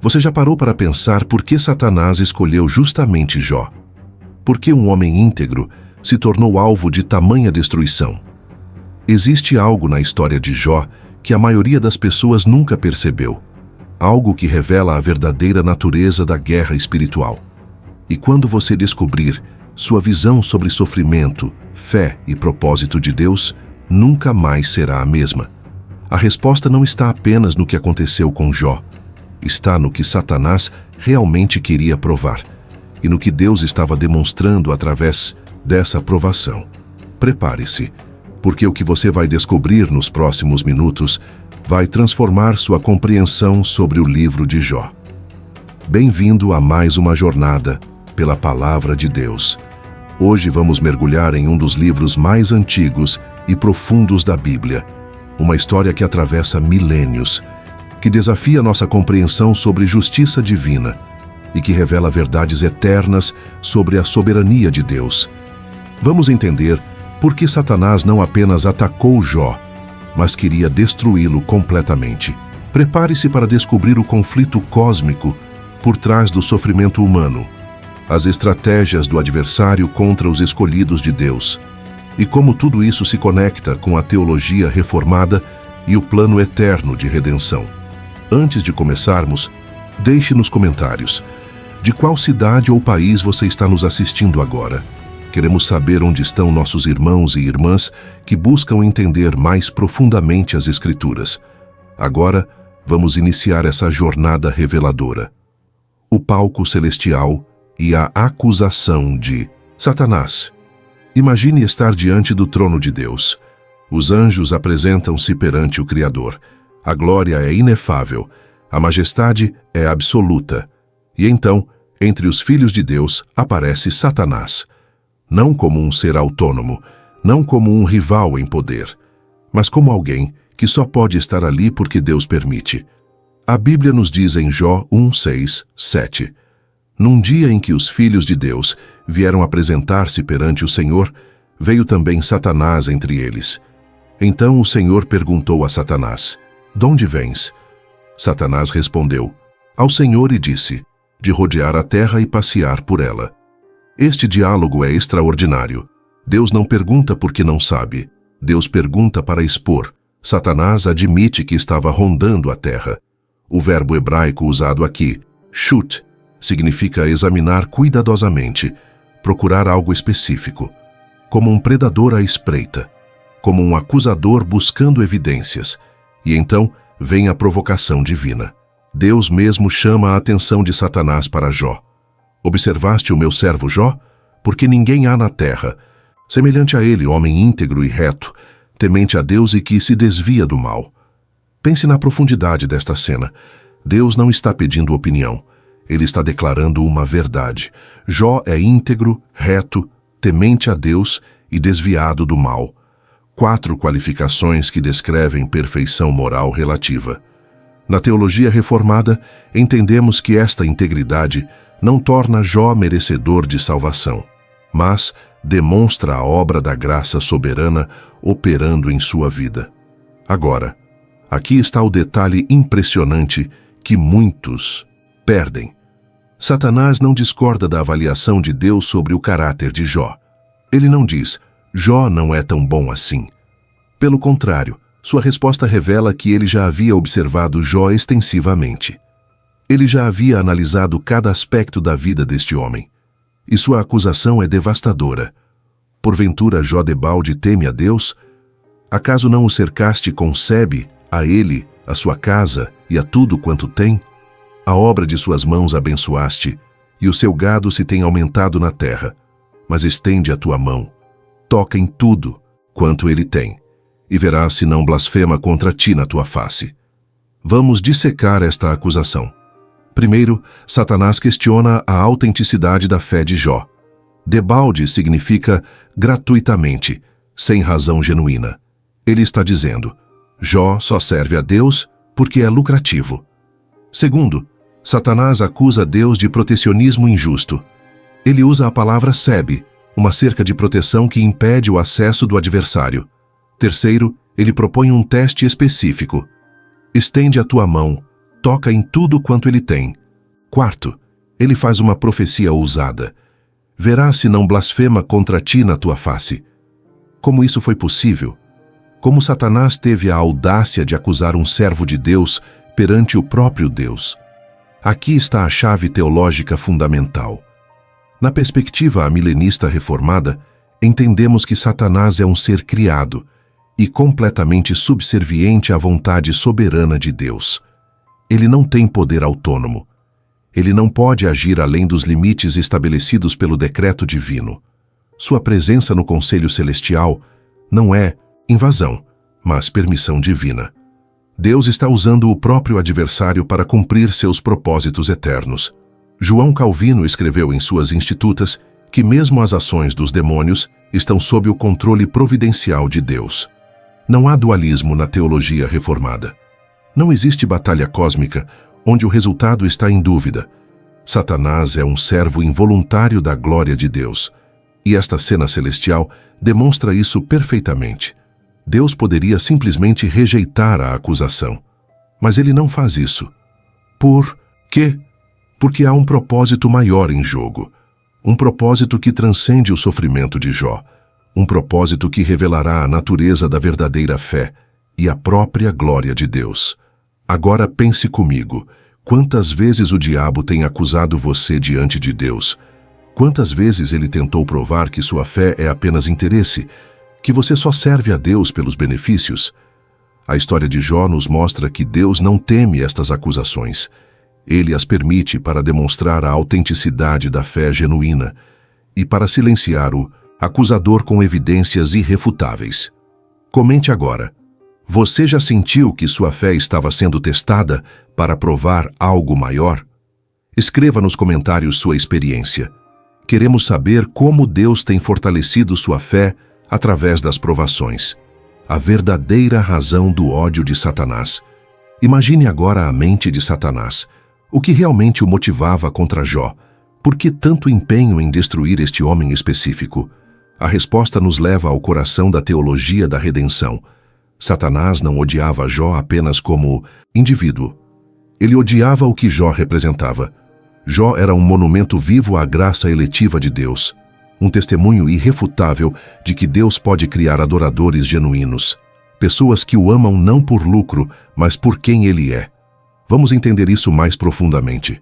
Você já parou para pensar por que Satanás escolheu justamente Jó? Por que um homem íntegro se tornou alvo de tamanha destruição? Existe algo na história de Jó que a maioria das pessoas nunca percebeu. Algo que revela a verdadeira natureza da guerra espiritual. E quando você descobrir, sua visão sobre sofrimento, fé e propósito de Deus nunca mais será a mesma. A resposta não está apenas no que aconteceu com Jó. Está no que Satanás realmente queria provar e no que Deus estava demonstrando através dessa provação. Prepare-se, porque o que você vai descobrir nos próximos minutos vai transformar sua compreensão sobre o livro de Jó. Bem-vindo a mais uma jornada pela Palavra de Deus. Hoje vamos mergulhar em um dos livros mais antigos e profundos da Bíblia, uma história que atravessa milênios, que desafia nossa compreensão sobre justiça divina e que revela verdades eternas sobre a soberania de Deus. Vamos entender por que Satanás não apenas atacou Jó, mas queria destruí-lo completamente. Prepare-se para descobrir o conflito cósmico por trás do sofrimento humano, as estratégias do adversário contra os escolhidos de Deus, e como tudo isso se conecta com a teologia reformada e o plano eterno de redenção. Antes de começarmos, deixe nos comentários de qual cidade ou país você está nos assistindo agora. Queremos saber onde estão nossos irmãos e irmãs que buscam entender mais profundamente as Escrituras. Agora, vamos iniciar essa jornada reveladora. O palco celestial e a acusação de Satanás. Imagine estar diante do trono de Deus. Os anjos apresentam-se perante o Criador. A glória é inefável, a majestade é absoluta. E então, entre os filhos de Deus, aparece Satanás. Não como um ser autônomo, não como um rival em poder, mas como alguém que só pode estar ali porque Deus permite. A Bíblia nos diz em Jó 1:6, 7. Num dia em que os filhos de Deus vieram apresentar-se perante o Senhor, veio também Satanás entre eles. Então o Senhor perguntou a Satanás: "De onde vens?" Satanás respondeu: "Ao Senhor", e disse: "De rodear a terra e passear por ela." Este diálogo é extraordinário. Deus não pergunta porque não sabe. Deus pergunta para expor. Satanás admite que estava rondando a terra. O verbo hebraico usado aqui, shut, significa examinar cuidadosamente, procurar algo específico, como um predador à espreita, como um acusador buscando evidências. E então vem a provocação divina. Deus mesmo chama a atenção de Satanás para Jó. "Observaste o meu servo Jó? Porque ninguém há na terra, semelhante a ele, homem íntegro e reto, temente a Deus e que se desvia do mal." Pense na profundidade desta cena. Deus não está pedindo opinião. Ele está declarando uma verdade. Jó é íntegro, reto, temente a Deus e desviado do mal. 4 qualificações que descrevem perfeição moral relativa. Na teologia reformada, entendemos que esta integridade não torna Jó merecedor de salvação, mas demonstra a obra da graça soberana operando em sua vida. Agora, aqui está o detalhe impressionante que muitos perdem. Satanás não discorda da avaliação de Deus sobre o caráter de Jó. Ele não diz: "Jó não é tão bom assim." Pelo contrário, sua resposta revela que ele já havia observado Jó extensivamente. Ele já havia analisado cada aspecto da vida deste homem. E sua acusação é devastadora. "Porventura Jó debalde teme a Deus? Acaso não o cercaste com sebe, a ele, a sua casa e a tudo quanto tem? A obra de suas mãos abençoaste, e o seu gado se tem aumentado na terra. Mas estende a tua mão, toca em tudo quanto ele tem, e verás se não blasfema contra ti na tua face." Vamos dissecar esta acusação. Primeiro, Satanás questiona a autenticidade da fé de Jó. Debalde significa gratuitamente, sem razão genuína. Ele está dizendo: Jó só serve a Deus porque é lucrativo. Segundo, Satanás acusa Deus de protecionismo injusto. Ele usa a palavra sebe, uma cerca de proteção que impede o acesso do adversário. Terceiro, ele propõe um teste específico. Estende a tua mão, toca em tudo quanto ele tem. Quarto, ele faz uma profecia ousada. Verá se não blasfema contra ti na tua face. Como isso foi possível? Como Satanás teve a audácia de acusar um servo de Deus perante o próprio Deus? Aqui está a chave teológica fundamental. Na perspectiva milenista reformada, entendemos que Satanás é um ser criado e completamente subserviente à vontade soberana de Deus. Ele não tem poder autônomo. Ele não pode agir além dos limites estabelecidos pelo decreto divino. Sua presença no conselho celestial não é invasão, mas permissão divina. Deus está usando o próprio adversário para cumprir seus propósitos eternos. João Calvino escreveu em suas Institutas que mesmo as ações dos demônios estão sob o controle providencial de Deus. Não há dualismo na teologia reformada. Não existe batalha cósmica onde o resultado está em dúvida. Satanás é um servo involuntário da glória de Deus. E esta cena celestial demonstra isso perfeitamente. Deus poderia simplesmente rejeitar a acusação. Mas ele não faz isso. Por quê? Porque há um propósito maior em jogo. Um propósito que transcende o sofrimento de Jó. Um propósito que revelará a natureza da verdadeira fé e a própria glória de Deus. Agora pense comigo. Quantas vezes o diabo tem acusado você diante de Deus? Quantas vezes ele tentou provar que sua fé é apenas interesse, que você só serve a Deus pelos benefícios? A história de Jó nos mostra que Deus não teme estas acusações. Ele as permite para demonstrar a autenticidade da fé genuína e para silenciar o acusador com evidências irrefutáveis. Comente agora. Você já sentiu que sua fé estava sendo testada para provar algo maior? Escreva nos comentários sua experiência. Queremos saber como Deus tem fortalecido sua fé através das provações. A verdadeira razão do ódio de Satanás. Imagine agora a mente de Satanás. O que realmente o motivava contra Jó? Por que tanto empenho em destruir este homem específico? A resposta nos leva ao coração da teologia da redenção. Satanás não odiava Jó apenas como indivíduo. Ele odiava o que Jó representava. Jó era um monumento vivo à graça eletiva de Deus, um testemunho irrefutável de que Deus pode criar adoradores genuínos, pessoas que o amam não por lucro, mas por quem ele é. Vamos entender isso mais profundamente.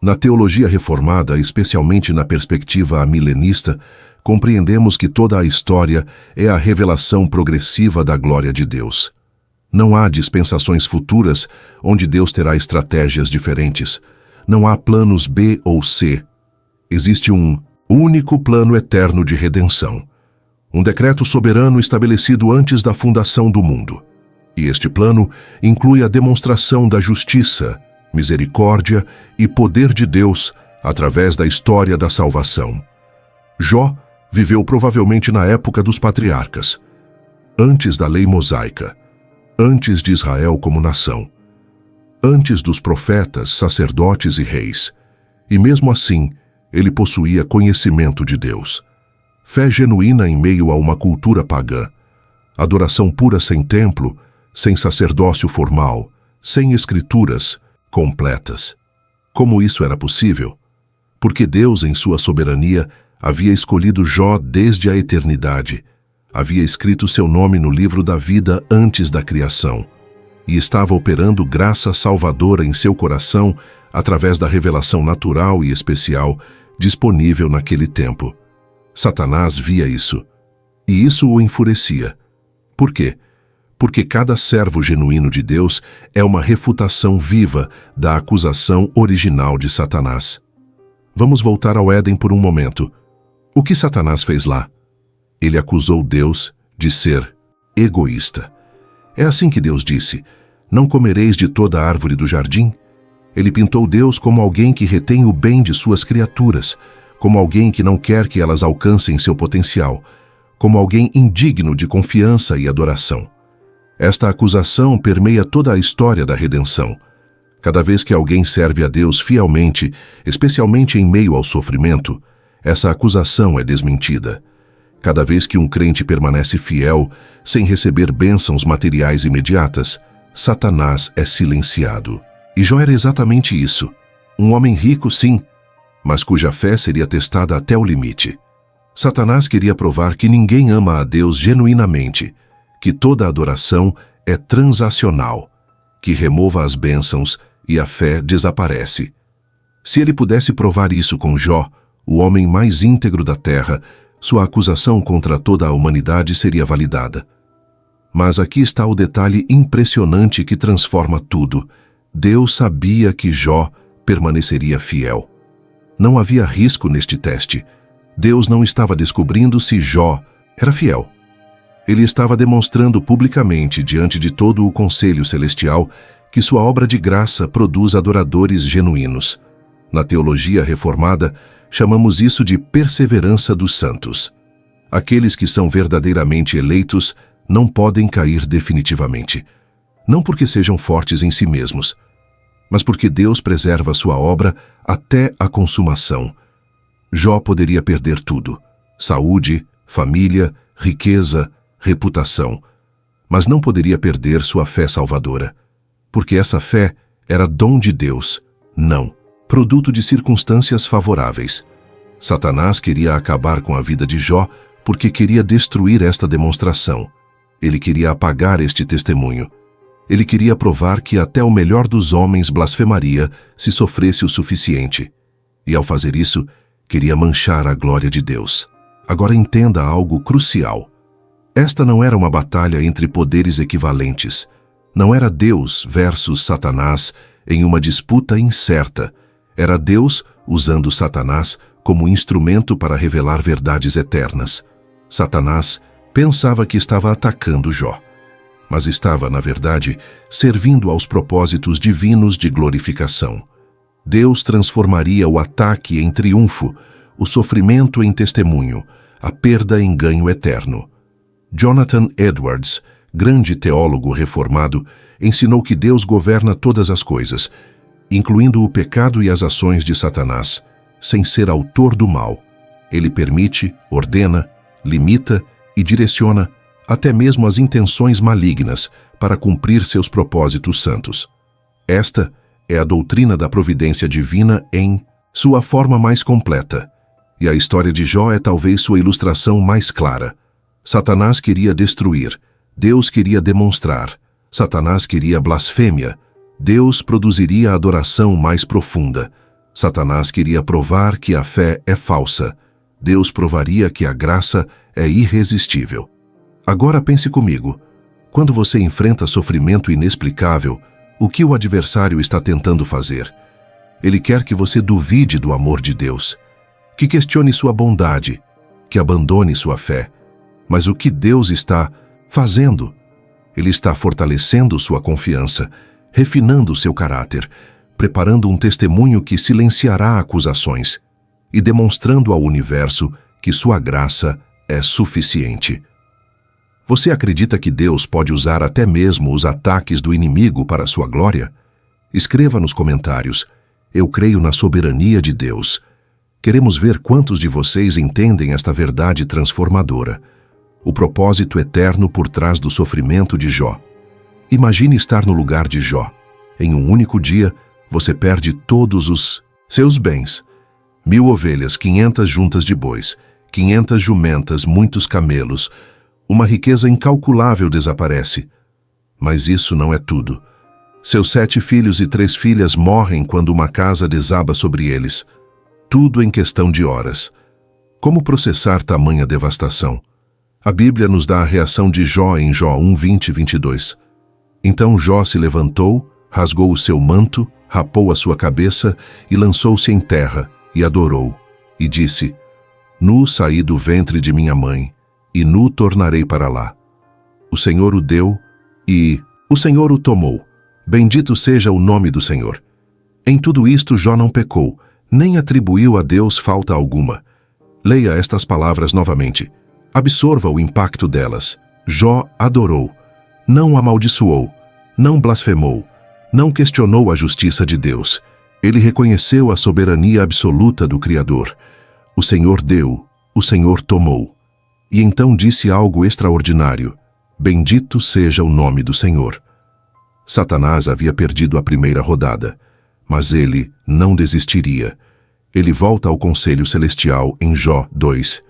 Na teologia reformada, especialmente na perspectiva milenista, compreendemos que toda a história é a revelação progressiva da glória de Deus. Não há dispensações futuras onde Deus terá estratégias diferentes. Não há planos B ou C. Existe um único plano eterno de redenção. Um decreto soberano estabelecido antes da fundação do mundo. E este plano inclui a demonstração da justiça, misericórdia e poder de Deus através da história da salvação. Jó viveu provavelmente na época dos patriarcas, antes da lei mosaica, antes de Israel como nação, antes dos profetas, sacerdotes e reis. E mesmo assim, ele possuía conhecimento de Deus. Fé genuína em meio a uma cultura pagã. Adoração pura sem templo, sem sacerdócio formal, sem escrituras completas. Como isso era possível? Porque Deus, em sua soberania, havia escolhido Jó desde a eternidade. Havia escrito seu nome no livro da vida antes da criação. E estava operando graça salvadora em seu coração através da revelação natural e especial disponível naquele tempo. Satanás via isso. E isso o enfurecia. Por quê? Porque cada servo genuíno de Deus é uma refutação viva da acusação original de Satanás. Vamos voltar ao Éden por um momento. O que Satanás fez lá? Ele acusou Deus de ser egoísta. É assim que Deus disse: não comereis de toda a árvore do jardim? Ele pintou Deus como alguém que retém o bem de suas criaturas, como alguém que não quer que elas alcancem seu potencial, como alguém indigno de confiança e adoração. Esta acusação permeia toda a história da redenção. Cada vez que alguém serve a Deus fielmente, especialmente em meio ao sofrimento, essa acusação é desmentida. Cada vez que um crente permanece fiel, sem receber bênçãos materiais imediatas, Satanás é silenciado. E Jó era exatamente isso. Um homem rico, sim, mas cuja fé seria testada até o limite. Satanás queria provar que ninguém ama a Deus genuinamente, que toda adoração é transacional, que remova as bênçãos e a fé desaparece. Se ele pudesse provar isso com Jó, o homem mais íntegro da terra, sua acusação contra toda a humanidade seria validada. Mas aqui está o detalhe impressionante que transforma tudo. Deus sabia que Jó permaneceria fiel. Não havia risco neste teste. Deus não estava descobrindo se Jó era fiel. Ele estava demonstrando publicamente, diante de todo o conselho celestial, que sua obra de graça produz adoradores genuínos. Na teologia reformada, chamamos isso de perseverança dos santos. Aqueles que são verdadeiramente eleitos não podem cair definitivamente. Não porque sejam fortes em si mesmos, mas porque Deus preserva sua obra até a consumação. Jó poderia perder tudo: saúde, família, riqueza, reputação, mas não poderia perder sua fé salvadora, porque essa fé era dom de Deus, não produto de circunstâncias favoráveis. Satanás queria acabar com a vida de Jó porque queria destruir esta demonstração. Ele queria apagar este testemunho. Ele queria provar que até o melhor dos homens blasfemaria se sofresse o suficiente. E ao fazer isso, queria manchar a glória de Deus. Agora entenda algo crucial. Esta não era uma batalha entre poderes equivalentes. Não era Deus versus Satanás em uma disputa incerta. Era Deus usando Satanás como instrumento para revelar verdades eternas. Satanás pensava que estava atacando Jó, mas estava, na verdade, servindo aos propósitos divinos de glorificação. Deus transformaria o ataque em triunfo, o sofrimento em testemunho, a perda em ganho eterno. Jonathan Edwards, grande teólogo reformado, ensinou que Deus governa todas as coisas, incluindo o pecado e as ações de Satanás, sem ser autor do mal. Ele permite, ordena, limita e direciona até mesmo as intenções malignas para cumprir seus propósitos santos. Esta é a doutrina da providência divina em sua forma mais completa, e a história de Jó é talvez sua ilustração mais clara. Satanás queria destruir, Deus queria demonstrar. Satanás queria blasfêmia, Deus produziria a adoração mais profunda. Satanás queria provar que a fé é falsa, Deus provaria que a graça é irresistível. Agora pense comigo, quando você enfrenta sofrimento inexplicável, o que o adversário está tentando fazer? Ele quer que você duvide do amor de Deus, que questione sua bondade, que abandone sua fé. Mas o que Deus está fazendo? Ele está fortalecendo sua confiança, refinando seu caráter, preparando um testemunho que silenciará acusações e demonstrando ao universo que sua graça é suficiente. Você acredita que Deus pode usar até mesmo os ataques do inimigo para sua glória? Escreva nos comentários: eu creio na soberania de Deus. Queremos ver quantos de vocês entendem esta verdade transformadora, o propósito eterno por trás do sofrimento de Jó. Imagine estar no lugar de Jó. Em um único dia, você perde todos os seus bens. 1000 ovelhas, 500 juntas de bois, 500 jumentas, muitos camelos. Uma riqueza incalculável desaparece. Mas isso não é tudo. Seus 7 filhos e 3 filhas morrem quando uma casa desaba sobre eles. Tudo em questão de horas. Como processar tamanha devastação? A Bíblia nos dá a reação de Jó em Jó 1:20-22. Então Jó se levantou, rasgou o seu manto, rapou a sua cabeça e lançou-se em terra, e adorou, e disse: Nu saí do ventre de minha mãe, e nu tornarei para lá. O Senhor o deu, e o Senhor o tomou. Bendito seja o nome do Senhor. Em tudo isto Jó não pecou, nem atribuiu a Deus falta alguma. Leia estas palavras novamente. Absorva o impacto delas. Jó adorou, não amaldiçoou, não blasfemou, não questionou a justiça de Deus. Ele reconheceu a soberania absoluta do Criador. O Senhor deu, o Senhor tomou. E então disse algo extraordinário: Bendito seja o nome do Senhor. Satanás havia perdido a primeira rodada, mas ele não desistiria. Ele volta ao conselho celestial em Jó 2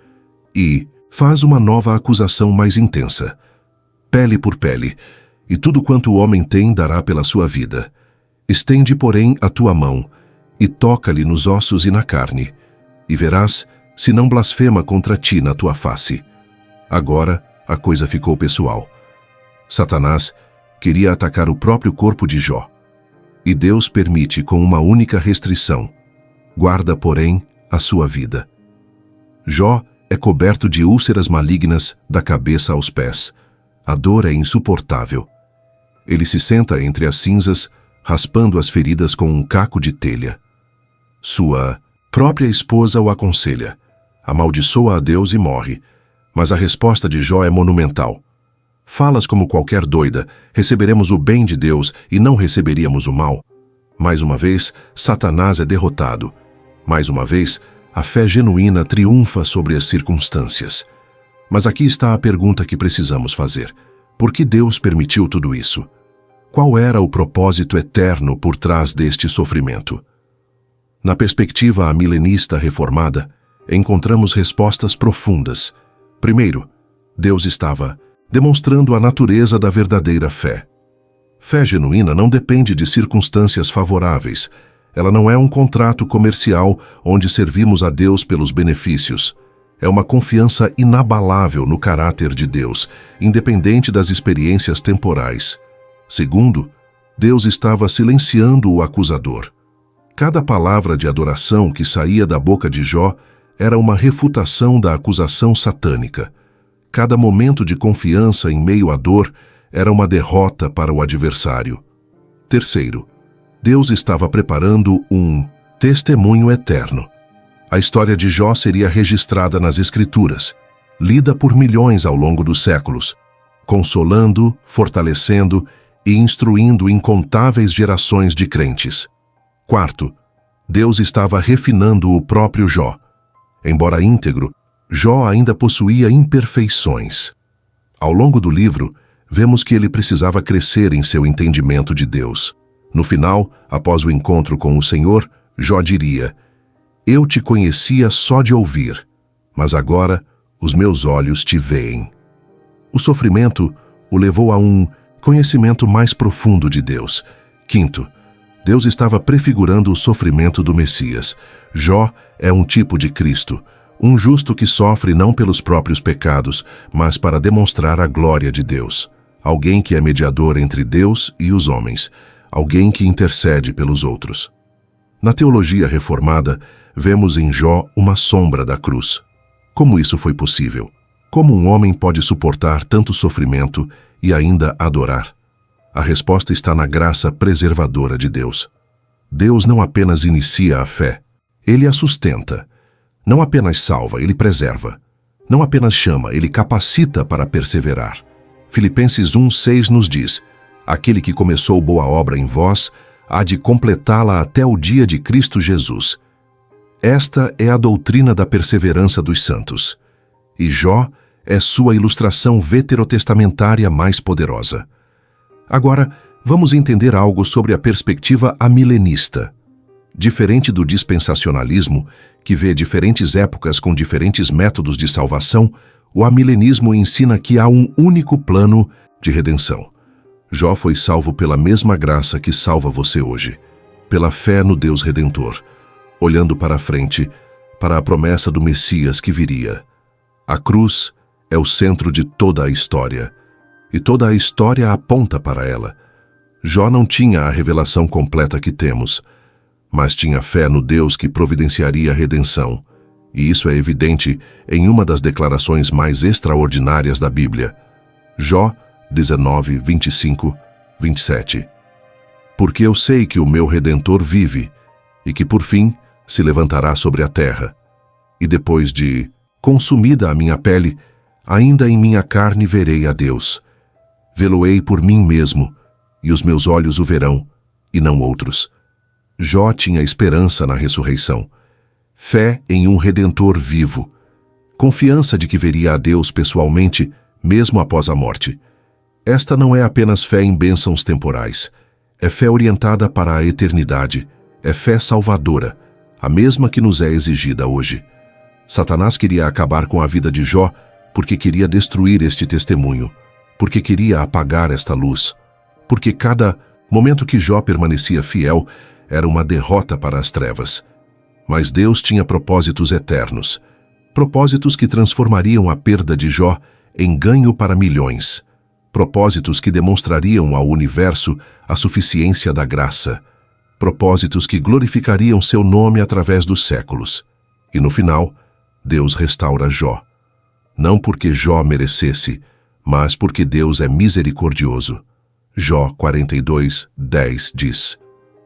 e faz uma nova acusação mais intensa. Pele por pele, e tudo quanto o homem tem dará pela sua vida. Estende, porém, a tua mão, e toca-lhe nos ossos e na carne, e verás se não blasfema contra ti na tua face. Agora a coisa ficou pessoal. Satanás queria atacar o próprio corpo de Jó. E Deus permite com uma única restrição. Guarda, porém, a sua vida. Jó é coberto de úlceras malignas da cabeça aos pés. A dor é insuportável. Ele se senta entre as cinzas, raspando as feridas com um caco de telha. Sua própria esposa o aconselha. Amaldiçoa a Deus e morre. Mas a resposta de Jó é monumental. Falas como qualquer doida, receberemos o bem de Deus e não receberíamos o mal. Mais uma vez, Satanás é derrotado. Mais uma vez, a fé genuína triunfa sobre as circunstâncias. Mas aqui está a pergunta que precisamos fazer. Por que Deus permitiu tudo isso? Qual era o propósito eterno por trás deste sofrimento? Na perspectiva amilenista reformada, encontramos respostas profundas. Primeiro, Deus estava demonstrando a natureza da verdadeira fé. Fé genuína não depende de circunstâncias favoráveis. Ela não é um contrato comercial onde servimos a Deus pelos benefícios. É uma confiança inabalável no caráter de Deus, independente das experiências temporais. Segundo, Deus estava silenciando o acusador. Cada palavra de adoração que saía da boca de Jó era uma refutação da acusação satânica. Cada momento de confiança em meio à dor era uma derrota para o adversário. Terceiro, Deus estava preparando um testemunho eterno. A história de Jó seria registrada nas Escrituras, lida por milhões ao longo dos séculos, consolando, fortalecendo e instruindo incontáveis gerações de crentes. Quarto, Deus estava refinando o próprio Jó. Embora íntegro, Jó ainda possuía imperfeições. Ao longo do livro, vemos que ele precisava crescer em seu entendimento de Deus. No final, após o encontro com o Senhor, Jó diria: Eu te conhecia só de ouvir, mas agora os meus olhos te veem. O sofrimento o levou a um conhecimento mais profundo de Deus. Quinto, Deus estava prefigurando o sofrimento do Messias. Jó é um tipo de Cristo, um justo que sofre não pelos próprios pecados, mas para demonstrar a glória de Deus. Alguém que é mediador entre Deus e os homens, alguém que intercede pelos outros. Na teologia reformada, vemos em Jó uma sombra da cruz. Como isso foi possível? Como um homem pode suportar tanto sofrimento e ainda adorar? A resposta está na graça preservadora de Deus. Deus não apenas inicia a fé, Ele a sustenta. Não apenas salva, Ele preserva. Não apenas chama, Ele capacita para perseverar. Filipenses 1:6 nos diz: Aquele que começou boa obra em vós, há de completá-la até o dia de Cristo Jesus. Esta é a doutrina da perseverança dos santos. E Jó é sua ilustração veterotestamentária mais poderosa. Agora, vamos entender algo sobre a perspectiva amilenista. Diferente do dispensacionalismo, que vê diferentes épocas com diferentes métodos de salvação, o amilenismo ensina que há um único plano de redenção. Jó foi salvo pela mesma graça que salva você hoje, pela fé no Deus Redentor, olhando para a frente, para a promessa do Messias que viria. A cruz é o centro de toda a história, e toda a história aponta para ela. Jó não tinha a revelação completa que temos, mas tinha fé no Deus que providenciaria a redenção, e isso é evidente em uma das declarações mais extraordinárias da Bíblia. Jó 19, 25, 27. Porque eu sei que o meu Redentor vive, e que por fim se levantará sobre a terra. E depois de consumida a minha pele, ainda em minha carne verei a Deus. Vê-lo-ei por mim mesmo, e os meus olhos o verão, e não outros. Jó tinha esperança na ressurreição, fé em um Redentor vivo, confiança de que veria a Deus pessoalmente, mesmo após a morte. Esta não é apenas fé em bênçãos temporais, É fé orientada para a eternidade. É fé salvadora, a mesma que nos é exigida hoje. Satanás queria acabar com a vida de Jó porque queria destruir este testemunho, porque queria apagar esta luz, porque cada momento que Jó permanecia fiel era uma derrota para as trevas. Mas Deus tinha propósitos eternos, propósitos que transformariam a perda de Jó em ganho para milhões, propósitos que demonstrariam ao universo a suficiência da graça, propósitos que glorificariam seu nome através dos séculos. E no final, Deus restaura Jó. Não porque Jó merecesse, mas porque Deus é misericordioso. Jó 42:10 diz: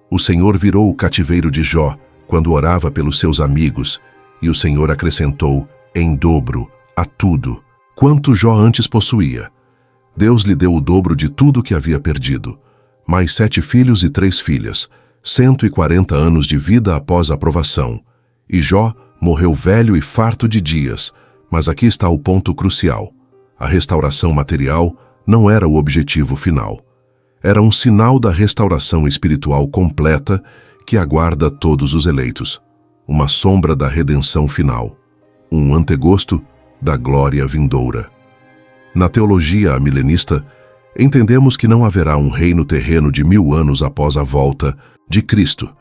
O Senhor virou o cativeiro de Jó quando orava pelos seus amigos, e o Senhor acrescentou em dobro a tudo quanto Jó antes possuía. Deus lhe deu o dobro de tudo que havia perdido, mais 7 filhos e 3 filhas, 140 anos de vida após a provação. E Jó morreu velho e farto de dias, mas aqui está o ponto crucial. A restauração material não era o objetivo final. Era um sinal da restauração espiritual completa que aguarda todos os eleitos. Uma sombra da redenção final. Um antegosto da glória vindoura. Na teologia milenista, entendemos que não haverá um reino terreno de 1000 anos após a volta de Cristo.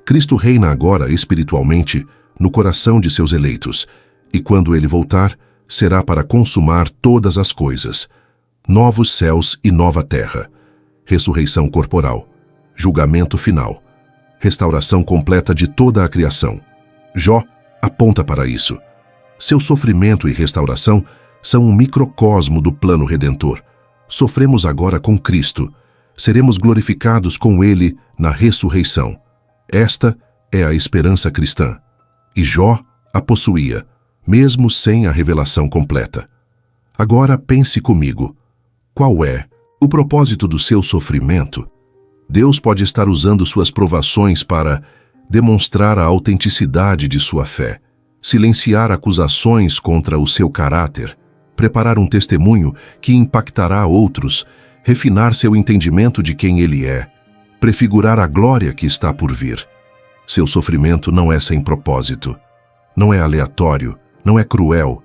Cristo reina agora espiritualmente no coração de seus eleitos, e quando ele voltar, será para consumar todas as coisas. Novos céus e nova terra. Ressurreição corporal. Julgamento final. Restauração completa de toda a criação. Jó aponta para isso. Seu sofrimento e restauração são um microcosmo do plano redentor. Sofremos agora com Cristo. Seremos glorificados com Ele na ressurreição. Esta é a esperança cristã. E Jó a possuía, mesmo sem a revelação completa. Agora pense comigo. Qual é o propósito do seu sofrimento? Deus pode estar usando suas provações para demonstrar a autenticidade de sua fé, silenciar acusações contra o seu caráter, preparar um testemunho que impactará outros, refinar seu entendimento de quem ele é, prefigurar a glória que está por vir. Seu sofrimento não é sem propósito, não é aleatório, não é cruel.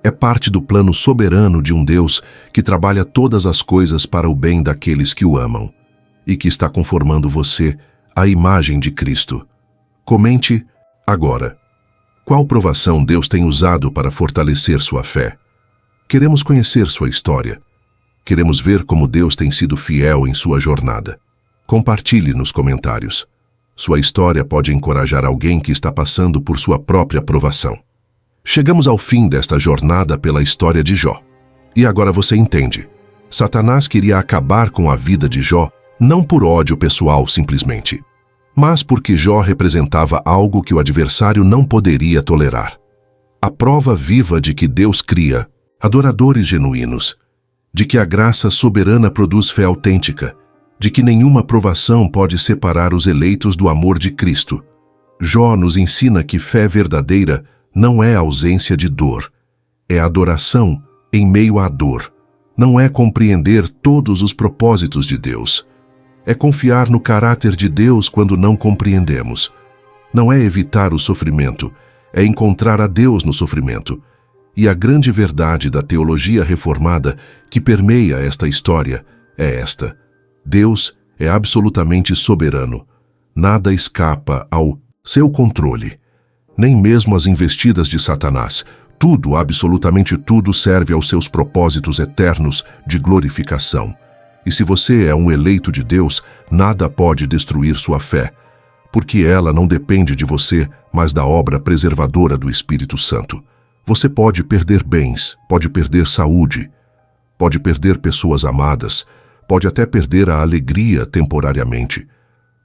É parte do plano soberano de um Deus que trabalha todas as coisas para o bem daqueles que o amam e que está conformando você à imagem de Cristo. Comente agora. Qual provação Deus tem usado para fortalecer sua fé? Queremos conhecer sua história. Queremos ver como Deus tem sido fiel em sua jornada. Compartilhe nos comentários. Sua história pode encorajar alguém que está passando por sua própria provação. Chegamos ao fim desta jornada pela história de Jó. E agora você entende. Satanás queria acabar com a vida de Jó, não por ódio pessoal simplesmente, mas porque Jó representava algo que o adversário não poderia tolerar. A prova viva de que Deus cria adoradores genuínos, de que a graça soberana produz fé autêntica, de que nenhuma provação pode separar os eleitos do amor de Cristo. Jó nos ensina que fé verdadeira não é ausência de dor, é adoração em meio à dor. Não é compreender todos os propósitos de Deus. É confiar no caráter de Deus quando não compreendemos. Não é evitar o sofrimento, é encontrar a Deus no sofrimento. E a grande verdade da teologia reformada que permeia esta história é esta: Deus é absolutamente soberano. Nada escapa ao seu controle. Nem mesmo as investidas de Satanás. Tudo, absolutamente tudo, serve aos seus propósitos eternos de glorificação. E se você é um eleito de Deus, nada pode destruir sua fé, porque ela não depende de você, mas da obra preservadora do Espírito Santo. Você pode perder bens, pode perder saúde, pode perder pessoas amadas, pode até perder a alegria temporariamente,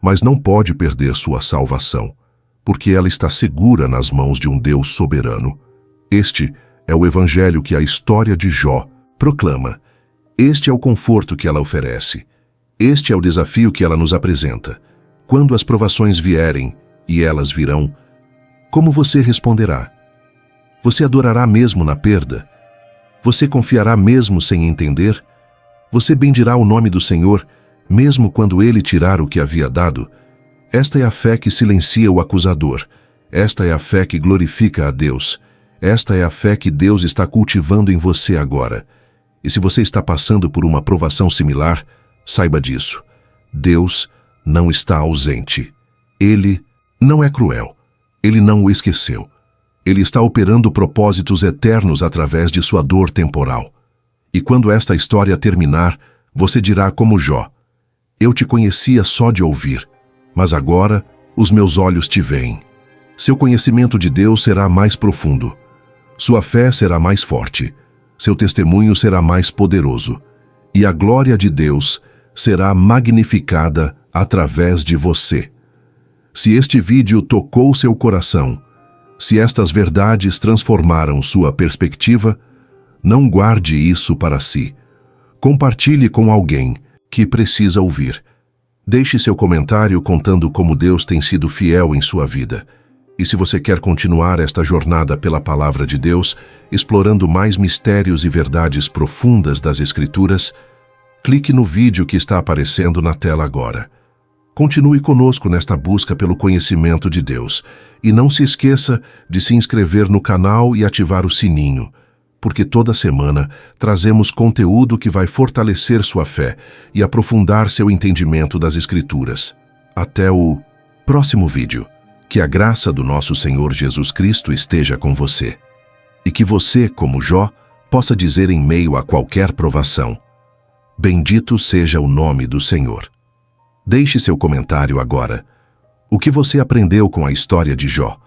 mas não pode perder sua salvação, porque ela está segura nas mãos de um Deus soberano. Este é o evangelho que a história de Jó proclama. Este é o conforto que ela oferece. Este é o desafio que ela nos apresenta. Quando as provações vierem, e elas virão, como você responderá? Você adorará mesmo na perda? Você confiará mesmo sem entender? Você bendirá o nome do Senhor, mesmo quando ele tirar o que havia dado. Esta é a fé que silencia o acusador. Esta é a fé que glorifica a Deus. Esta é a fé que Deus está cultivando em você agora. E se você está passando por uma provação similar, saiba disso. Deus não está ausente. Ele não é cruel. Ele não o esqueceu. Ele está operando propósitos eternos através de sua dor temporal. E quando esta história terminar, você dirá como Jó: eu te conhecia só de ouvir, mas agora os meus olhos te veem. Seu conhecimento de Deus será mais profundo. Sua fé será mais forte. Seu testemunho será mais poderoso. E a glória de Deus será magnificada através de você. Se este vídeo tocou seu coração, se estas verdades transformaram sua perspectiva, não guarde isso para si. Compartilhe com alguém que precisa ouvir. Deixe seu comentário contando como Deus tem sido fiel em sua vida. E se você quer continuar esta jornada pela palavra de Deus, explorando mais mistérios e verdades profundas das Escrituras, clique no vídeo que está aparecendo na tela agora. Continue conosco nesta busca pelo conhecimento de Deus. E não se esqueça de se inscrever no canal e ativar o sininho, porque toda semana trazemos conteúdo que vai fortalecer sua fé e aprofundar seu entendimento das Escrituras. Até o próximo vídeo. Que a graça do nosso Senhor Jesus Cristo esteja com você. E que você, como Jó, possa dizer em meio a qualquer provação: bendito seja o nome do Senhor. Deixe seu comentário agora. O que você aprendeu com a história de Jó?